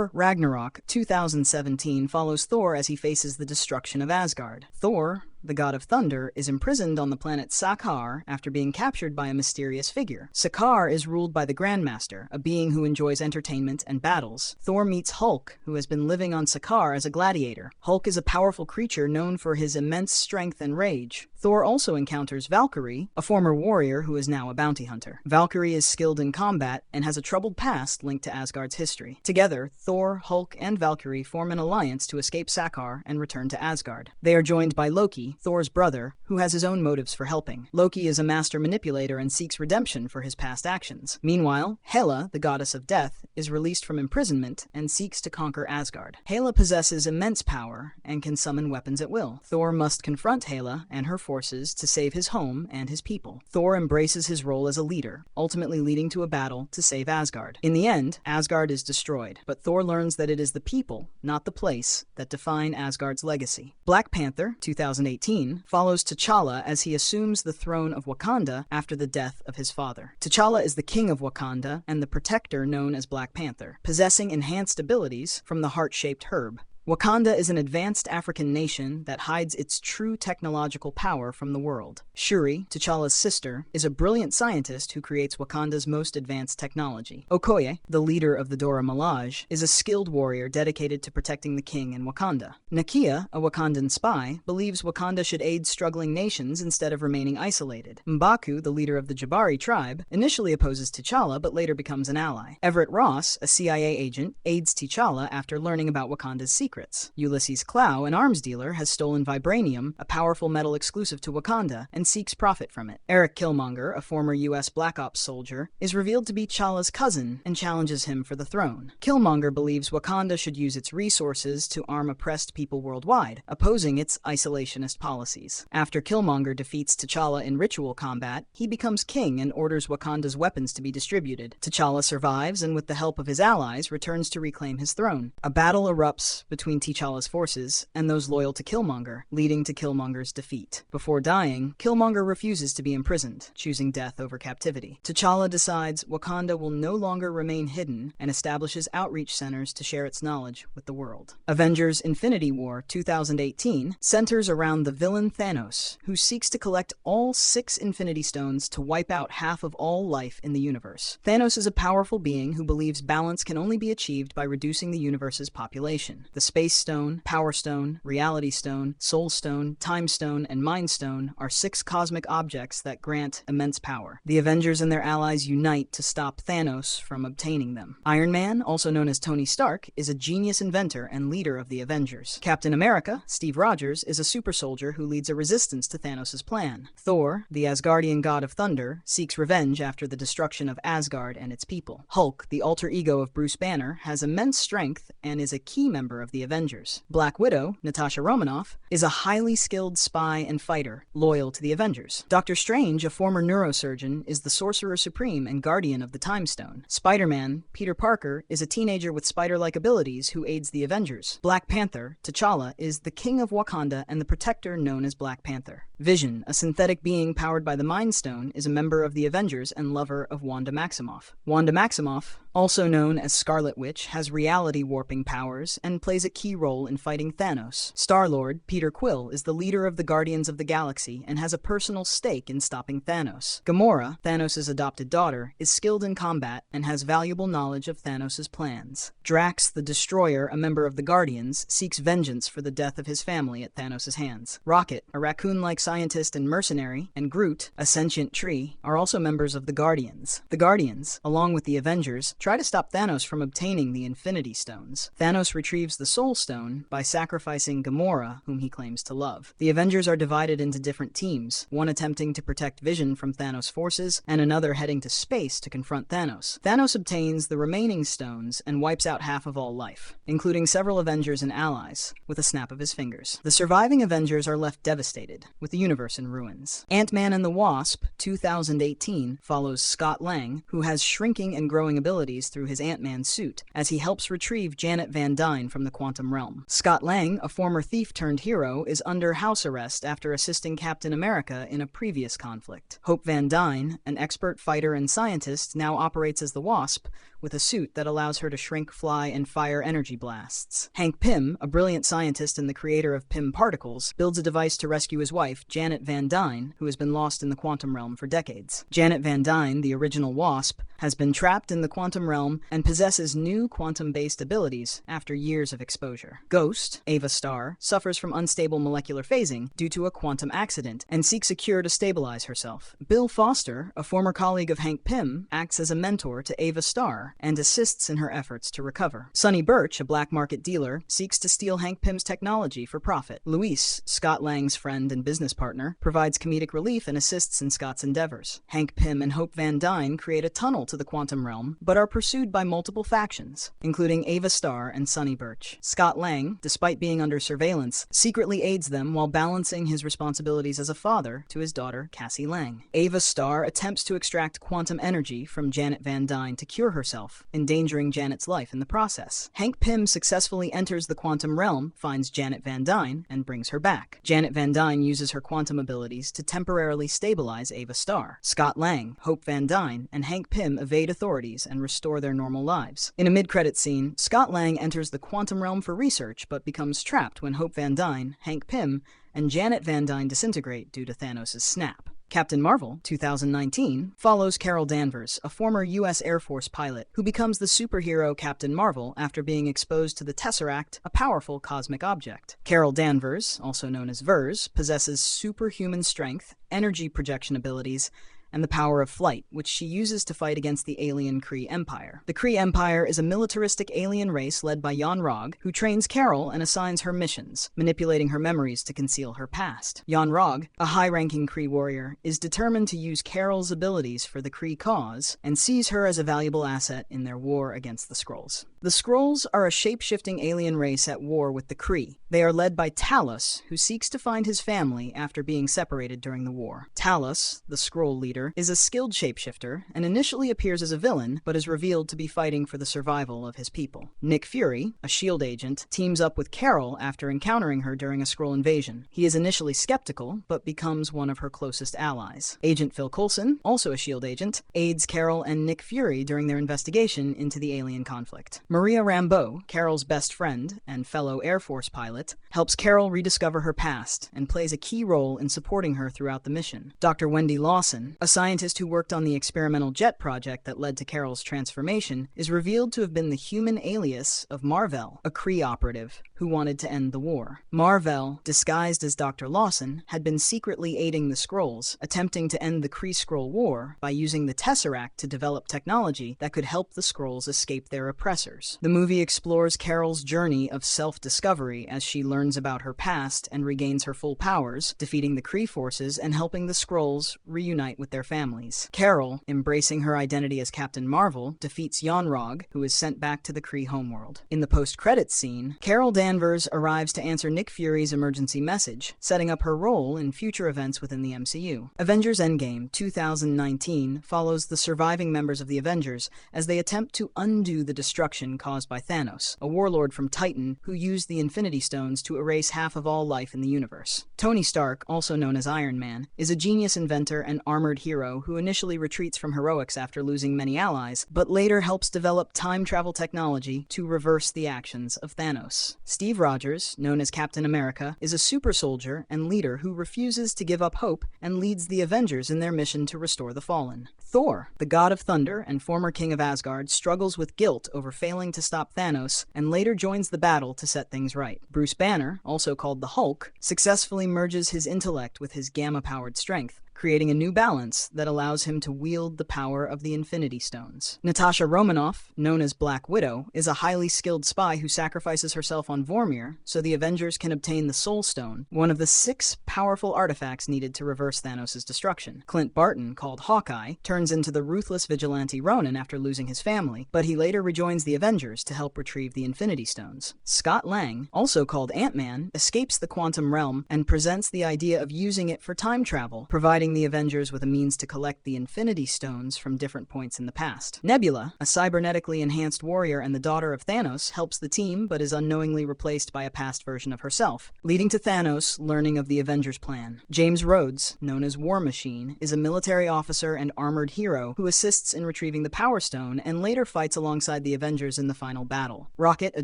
Thor Ragnarok 2017 follows Thor as he faces the destruction of Asgard. Thor, the god of thunder, is imprisoned on the planet Sakaar after being captured by a mysterious figure. Sakaar is ruled by the Grandmaster, a being who enjoys entertainment and battles. Thor meets Hulk, who has been living on Sakaar as a gladiator. Hulk is a powerful creature known for his immense strength and rage. Thor also encounters Valkyrie, a former warrior who is now a bounty hunter. Valkyrie is skilled in combat and has a troubled past linked to Asgard's history. Together, Thor, Hulk, and Valkyrie form an alliance to escape Sakaar and return to Asgard. They are joined by Loki, Thor's brother, who has his own motives for helping. Loki is a master manipulator and seeks redemption for his past actions. Meanwhile, Hela, the goddess of death, is released from imprisonment and seeks to conquer Asgard. Hela possesses immense power and can summon weapons at will. Thor must confront Hela and her forces to save his home and his people. Thor embraces his role as a leader, ultimately leading to a battle to save Asgard. In the end, Asgard is destroyed, but Thor learns that it is the people, not the place, that define Asgard's legacy. Black Panther 2018 follows T'Challa as he assumes the throne of Wakanda after the death of his father. T'Challa is the king of Wakanda and the protector known as Black Panther, possessing enhanced abilities from the heart-shaped herb. Wakanda is an advanced African nation that hides its true technological power from the world. Shuri, T'Challa's sister, is a brilliant scientist who creates Wakanda's most advanced technology. Okoye, the leader of the Dora Milaje, is a skilled warrior dedicated to protecting the king in Wakanda. Nakia, a Wakandan spy, believes Wakanda should aid struggling nations instead of remaining isolated. M'Baku, the leader of the Jabari tribe, initially opposes T'Challa but later becomes an ally. Everett Ross, a CIA agent, aids T'Challa after learning about Wakanda's secrets. Ulysses Clow, an arms dealer, has stolen vibranium, a powerful metal exclusive to Wakanda, and seeks profit from it. Eric Killmonger, a former U.S. Black Ops soldier, is revealed to be T'Challa's cousin and challenges him for the throne. Killmonger believes Wakanda should use its resources to arm oppressed people worldwide, opposing its isolationist policies. After Killmonger defeats T'Challa in ritual combat, he becomes king and orders Wakanda's weapons to be distributed. T'Challa survives and with the help of his allies returns to reclaim his throne. A battle erupts between T'Challa's forces and those loyal to Killmonger, leading to Killmonger's defeat. Before dying, Killmonger refuses to be imprisoned, choosing death over captivity. T'Challa decides Wakanda will no longer remain hidden and establishes outreach centers to share its knowledge with the world. Avengers Infinity War 2018 centers around the villain Thanos, who seeks to collect all 6 Infinity Stones to wipe out half of all life in the universe. Thanos is a powerful being who believes balance can only be achieved by reducing the universe's population. The Space Stone, Power Stone, Reality Stone, Soul Stone, Time Stone, and Mind Stone are 6 cosmic objects that grant immense power. The Avengers and their allies unite to stop Thanos from obtaining them. Iron Man, also known as Tony Stark, is a genius inventor and leader of the Avengers. Captain America, Steve Rogers, is a super soldier who leads a resistance to Thanos' plan. Thor, the Asgardian god of thunder, seeks revenge after the destruction of Asgard and its people. Hulk, the alter ego of Bruce Banner, has immense strength and is a key member of the Avengers. Black Widow, Natasha Romanoff, is a highly skilled spy and fighter, loyal to the Avengers. Doctor Strange, a former neurosurgeon, is the Sorcerer Supreme and guardian of the Time Stone. Spider-Man, Peter Parker, is a teenager with spider-like abilities who aids the Avengers. Black Panther, T'Challa, is the king of Wakanda and the protector known as Black Panther. Vision, a synthetic being powered by the Mind Stone, is a member of the Avengers and lover of Wanda Maximoff. Wanda Maximoff, also known as Scarlet Witch, has reality warping powers and plays a key role in fighting Thanos. Star-Lord, Peter Quill, is the leader of the Guardians of the Galaxy and has a personal stake in stopping Thanos. Gamora, Thanos' adopted daughter, is skilled in combat and has valuable knowledge of Thanos' plans. Drax, the Destroyer, a member of the Guardians, seeks vengeance for the death of his family at Thanos' hands. Rocket, a raccoon-like scientist and mercenary, and Groot, a sentient tree, are also members of the Guardians. The Guardians, along with the Avengers, try to stop Thanos from obtaining the Infinity Stones. Thanos retrieves the Soul Stone by sacrificing Gamora, whom he claims to love. The Avengers are divided into different teams, one attempting to protect Vision from Thanos' forces, and another heading to space to confront Thanos. Thanos obtains the remaining stones and wipes out half of all life, including several Avengers and allies, with a snap of his fingers. The surviving Avengers are left devastated, with the universe in ruins. Ant-Man and the Wasp 2018 follows Scott Lang, who has shrinking and growing abilities through his Ant-Man suit, as he helps retrieve Janet Van Dyne from the quantum realm. Scott Lang, a former thief-turned-hero, is under house arrest after assisting Captain America in a previous conflict. Hope Van Dyne, an expert fighter and scientist, now operates as the Wasp, with a suit that allows her to shrink, fly, and fire energy blasts. Hank Pym, a brilliant scientist and the creator of Pym particles, builds a device to rescue his wife, Janet Van Dyne, who has been lost in the quantum realm for decades. Janet Van Dyne, the original Wasp, has been trapped in the quantum realm and possesses new quantum-based abilities after years of exposure. Ghost, Ava Starr, suffers from unstable molecular phasing due to a quantum accident and seeks a cure to stabilize herself. Bill Foster, a former colleague of Hank Pym, acts as a mentor to Ava Starr and assists in her efforts to recover. Sonny Birch, a black market dealer, seeks to steal Hank Pym's technology for profit. Luis, Scott Lang's friend and business partner, provides comedic relief and assists in Scott's endeavors. Hank Pym and Hope Van Dyne create a tunnel to the quantum realm, but are pursued by multiple factions, including Ava Starr and Sonny Birch. Scott Lang, despite being under surveillance, secretly aids them while balancing his responsibilities as a father to his daughter, Cassie Lang. Ava Starr attempts to extract quantum energy from Janet Van Dyne to cure herself, endangering Janet's life in the process. Hank Pym successfully enters the quantum realm, finds Janet Van Dyne, and brings her back. Janet Van Dyne uses her quantum abilities to temporarily stabilize Ava Starr. Scott Lang, Hope Van Dyne, and Hank Pym evade authorities and restore their normal lives. In a mid-credit scene, Scott Lang enters the quantum realm for research but becomes trapped when Hope Van Dyne, Hank Pym, and Janet Van Dyne disintegrate due to Thanos' snap. Captain Marvel, 2019, follows Carol Danvers, a former U.S. Air Force pilot who becomes the superhero Captain Marvel after being exposed to the Tesseract, a powerful cosmic object. Carol Danvers, also known as Vers, possesses superhuman strength, energy projection abilities, and the power of flight, which she uses to fight against the alien Kree Empire. The Kree Empire is a militaristic alien race led by Yon-Rogg, who trains Carol and assigns her missions, manipulating her memories to conceal her past. Yon-Rogg, a high-ranking Kree warrior, is determined to use Carol's abilities for the Kree cause and sees her as a valuable asset in their war against the Skrulls. The Skrulls are a shape-shifting alien race at war with the Kree. They are led by Talos, who seeks to find his family after being separated during the war. Talos, the Skrull leader, is a skilled shapeshifter and initially appears as a villain, but is revealed to be fighting for the survival of his people. Nick Fury, a S.H.I.E.L.D. agent, teams up with Carol after encountering her during a Skrull invasion. He is initially skeptical, but becomes one of her closest allies. Agent Phil Coulson, also a S.H.I.E.L.D. agent, aids Carol and Nick Fury during their investigation into the alien conflict. Maria Rambeau, Carol's best friend and fellow Air Force pilot, helps Carol rediscover her past and plays a key role in supporting her throughout the mission. Dr. Wendy Lawson, a scientist who worked on the experimental jet project that led to Carol's transformation, is revealed to have been the human alias of Mar-Vell, a Kree operative who wanted to end the war. Mar-Vell, disguised as Dr. Lawson, had been secretly aiding the Skrulls, attempting to end the Kree-Skrull War by using the Tesseract to develop technology that could help the Skrulls escape their oppressors. The movie explores Carol's journey of self-discovery as she learns about her past and regains her full powers, defeating the Kree forces and helping the Skrulls reunite with their families. Carol, embracing her identity as Captain Marvel, defeats Yon-Rogg, who is sent back to the Kree homeworld. In the post-credits scene, Carol Danvers arrives to answer Nick Fury's emergency message, setting up her role in future events within the MCU. Avengers Endgame 2019 follows the surviving members of the Avengers as they attempt to undo the destruction caused by Thanos, a warlord from Titan who used the Infinity Stones to erase half of all life in the universe. Tony Stark, also known as Iron Man, is a genius inventor and armored hero who initially retreats from heroics after losing many allies, but later helps develop time travel technology to reverse the actions of Thanos. Steve Rogers, known as Captain America, is a super soldier and leader who refuses to give up hope and leads the Avengers in their mission to restore the fallen. Thor, the god of thunder and former king of Asgard, struggles with guilt over failing to stop Thanos and later joins the battle to set things right. Bruce Banner, also called the Hulk, successfully merges his intellect with his gamma-powered strength, creating a new balance that allows him to wield the power of the Infinity Stones. Natasha Romanoff, known as Black Widow, is a highly skilled spy who sacrifices herself on Vormir so the Avengers can obtain the Soul Stone, one of the 6 powerful artifacts needed to reverse Thanos' destruction. Clint Barton, called Hawkeye, turns into the ruthless vigilante Ronin after losing his family, but he later rejoins the Avengers to help retrieve the Infinity Stones. Scott Lang, also called Ant-Man, escapes the quantum realm and presents the idea of using it for time travel, providing providing the Avengers with a means to collect the Infinity Stones from different points in the past. Nebula, a cybernetically enhanced warrior and the daughter of Thanos, helps the team but is unknowingly replaced by a past version of herself, leading to Thanos learning of the Avengers' plan. James Rhodes, known as War Machine, is a military officer and armored hero who assists in retrieving the Power Stone and later fights alongside the Avengers in the final battle. Rocket, a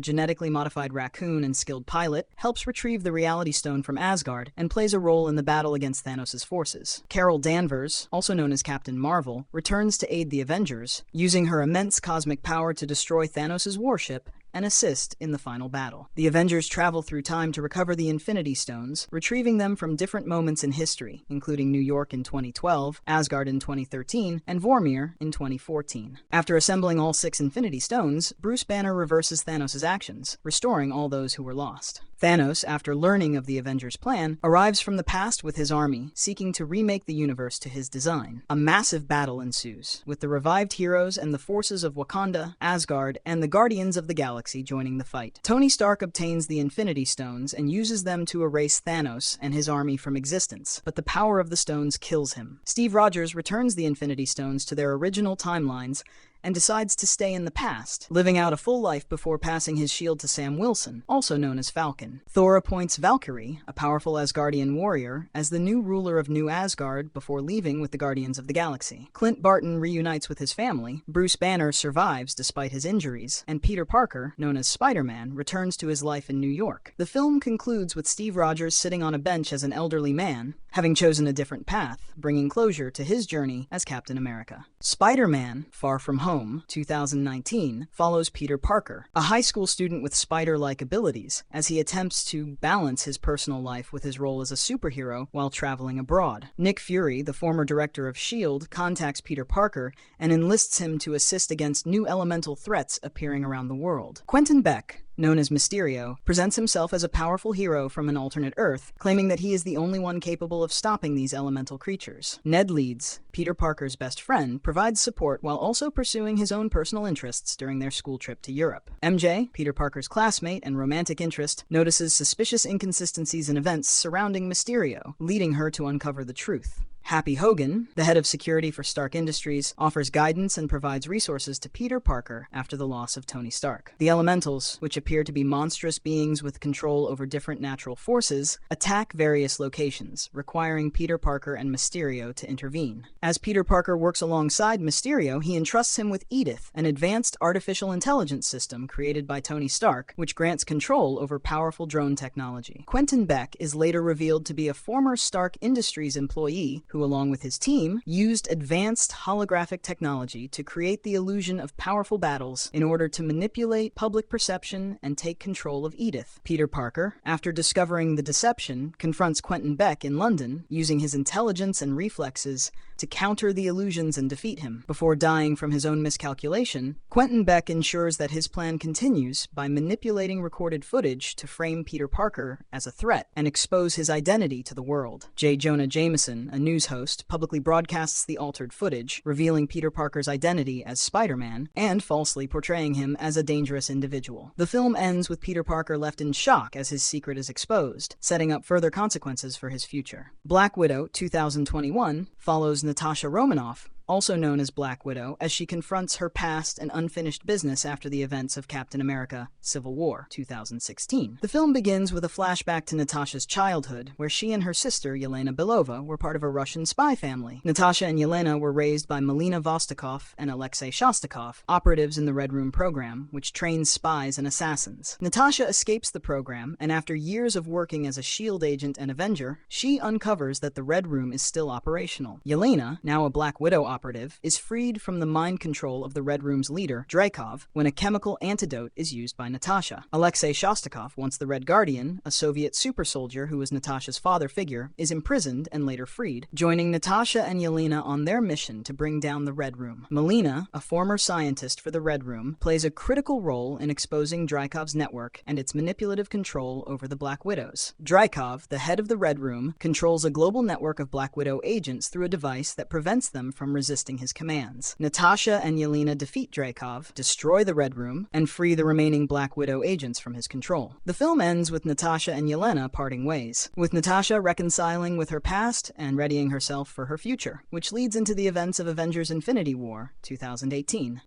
genetically modified raccoon and skilled pilot, helps retrieve the Reality Stone from Asgard and plays a role in the battle against Thanos' forces. Carol Danvers, also known as Captain Marvel, returns to aid the Avengers, using her immense cosmic power to destroy Thanos' warship and assist in the final battle. The Avengers travel through time to recover the Infinity Stones, retrieving them from different moments in history, including New York in 2012, Asgard in 2013, and Vormir in 2014. After assembling all 6 Infinity Stones, Bruce Banner reverses Thanos' actions, restoring all those who were lost. Thanos, after learning of the Avengers' plan, arrives from the past with his army, seeking to remake the universe to his design. A massive battle ensues, with the revived heroes and the forces of Wakanda, Asgard, and the Guardians of the Galaxy joining the fight. Tony Stark obtains the Infinity Stones and uses them to erase Thanos and his army from existence, but the power of the stones kills him. Steve Rogers returns the Infinity Stones to their original timelines and decides to stay in the past, living out a full life before passing his shield to Sam Wilson, also known as Falcon. Thor appoints Valkyrie, a powerful Asgardian warrior, as the new ruler of New Asgard before leaving with the Guardians of the Galaxy. Clint Barton reunites with his family, Bruce Banner survives despite his injuries, and Peter Parker, known as Spider-Man, returns to his life in New York. The film concludes with Steve Rogers sitting on a bench as an elderly man, having chosen a different path, bringing closure to his journey as Captain America. Spider-Man: Far From Home, 2019, follows Peter Parker, a high school student with spider-like abilities, as he attempts to balance his personal life with his role as a superhero while traveling abroad. Nick Fury, the former director of S.H.I.E.L.D., contacts Peter Parker and enlists him to assist against new elemental threats appearing around the world. Quentin Beck, known as Mysterio, presents himself as a powerful hero from an alternate Earth, claiming that he is the only one capable of stopping these elemental creatures. Ned Leeds, Peter Parker's best friend, provides support while also pursuing his own personal interests during their school trip to Europe. MJ, Peter Parker's classmate and romantic interest, notices suspicious inconsistencies in events surrounding Mysterio, leading her to uncover the truth. Happy Hogan, the head of security for Stark Industries, offers guidance and provides resources to Peter Parker after the loss of Tony Stark. The Elementals, which appear to be monstrous beings with control over different natural forces, attack various locations, requiring Peter Parker and Mysterio to intervene. As Peter Parker works alongside Mysterio, he entrusts him with Edith, an advanced artificial intelligence system created by Tony Stark, which grants control over powerful drone technology. Quentin Beck is later revealed to be a former Stark Industries employee who, along with his team, used advanced holographic technology to create the illusion of powerful battles in order to manipulate public perception and take control of Edith. Peter Parker, after discovering the deception, confronts Quentin Beck in London, using his intelligence and reflexes to counter the illusions and defeat him. Before dying from his own miscalculation, Quentin Beck ensures that his plan continues by manipulating recorded footage to frame Peter Parker as a threat and expose his identity to the world. J. Jonah Jameson, a news host, publicly broadcasts the altered footage, revealing Peter Parker's identity as Spider-Man and falsely portraying him as a dangerous individual. The film ends with Peter Parker left in shock as his secret is exposed, setting up further consequences for his future. Black Widow 2021 follows Natasha Romanoff, also known as Black Widow, as she confronts her past and unfinished business after the events of Captain America: Civil War 2016. The film begins with a flashback to Natasha's childhood, where she and her sister, Yelena Belova, were part of a Russian spy family. Natasha and Yelena were raised by Melina Vostokov and Alexei Shostakov, operatives in the Red Room program, which trains spies and assassins. Natasha escapes the program, and after years of working as a S.H.I.E.L.D. agent and Avenger, she uncovers that the Red Room is still operational. Yelena, now a Black Widow operative, is freed from the mind control of the Red Room's leader, Dreykov, when a chemical antidote is used by Natasha. Alexei Shostakov, once the Red Guardian, a Soviet super soldier who was Natasha's father figure, is imprisoned and later freed, joining Natasha and Yelena on their mission to bring down the Red Room. Melina, a former scientist for the Red Room, plays a critical role in exposing Dreykov's network and its manipulative control over the Black Widows. Dreykov, the head of the Red Room, controls a global network of Black Widow agents through a device that prevents them from resisting resisting his commands. Natasha and Yelena defeat Dreykov, destroy the Red Room, and free the remaining Black Widow agents from his control. The film ends with Natasha and Yelena parting ways, with Natasha reconciling with her past and readying herself for her future, which leads into the events of Avengers Infinity War 2018.